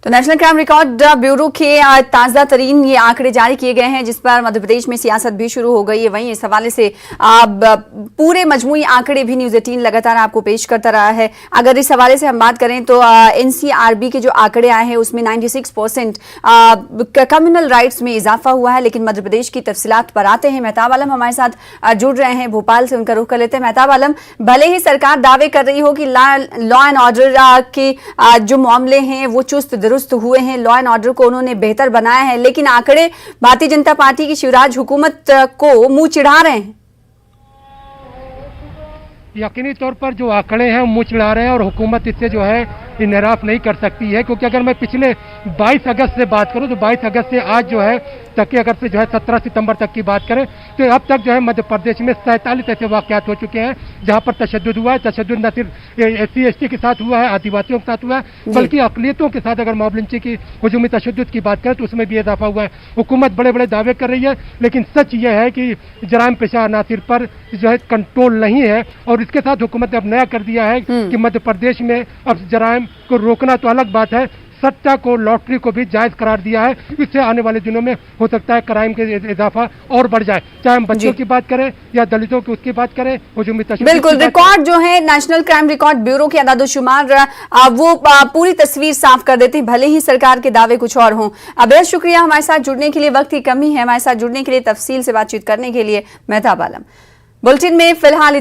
तो national crime record bureau के ताज़ा तरीन ये आंकड़े जारी किए गए हैं, जिस पर मध्य प्रदेश में सियासत भी शुरू हो गई है। वहीं इस हवाले से पूरे मजमूई आंकड़े भी न्यूज़ 18 लगातार आपको पेश करता रहा है। अगर इस हवाले से हम बात करें तो एनसीआरबी के जो आंकड़े आए हैं उसमें 96% कम्युनल राइट्स में इजाफा हुआ है। लेकिन मध्य प्रदेश की तफसीलात पर आते हैं। मेहताब आलम हमारे साथ जुड़ रहे हैं, भोपाल से उनका रुख कर लेते हैं। मेहताब आलम, भले ही सरकार दावे कर रही हो कि लॉ एंड ऑर्डर के जो मामले हैं वो चुस्त दुरुस्त हुए हैं, लॉ एंड ऑर्डर को उन्होंने बेहतर बनाया है, लेकिन आंकड़े भारतीय जनता पार्टी की शिवराज हुकूमत को मुंह चिढ़ा रहे हैं। यकीनी तौर पर जो आंकड़े हैं मुंह चिढ़ा रहे हैं और हुकूमत इससे जो है इनराफ नहीं कर सकती है। क्योंकि अगर मैं पिछले 22 अगस्त से बात करूं तो 22 अगस्त से आज जो है तक की, अगर से जो है 17 सितंबर तक की बात करें तो अब तक जो है मध्य प्रदेश में 47 ऐसे वाकयात हो चुके हैं जहां पर तशद्दुद हुआ है। तशद्दुद न सिर्फ SC/ST के साथ हुआ है, आदिवासियों के साथ हुआ है, बल्कि अकलियतों के साथ अगर मॉब लिंचिंग की हुजूमी तशद्दुद की बात करें तो उसमें भी इजाफा हुआ है। हुकूमत बड़े बड़े दावे कर रही है, लेकिन सच ये है कि जराइम पेशा अनासिर पर जो है कंट्रोल नहीं है। और इसके साथ हुकूमत ने अब नया कर दिया है कि मध्य प्रदेश में अब जराइम को रोकना तो अलग बात है, सट्टा को, लॉटरी को भी जायज करार दिया है। इससे आने वाले दिनों में हो सकता है क्राइम के इजाफा और बढ़ जाए, चाहे हम बच्चों की बात करें या दलितों की उसकी बात करें, हुजूमी तशद्दुद। बिल्कुल, रिकॉर्ड जो है नेशनल क्राइम रिकॉर्ड ब्यूरो के अदाद-ओ-शुमार वो पूरी तस्वीर साफ कर देते हैं, भले ही सरकार के दावे कुछ और हों। बेहद शुक्रिया हमारे साथ जुड़ने के लिए, वक्त की कमी है, हमारे साथ जुड़ने के लिए, तफसील से बातचीत करने के लिए मेहताब आलम। बुलेटिन में फिलहाल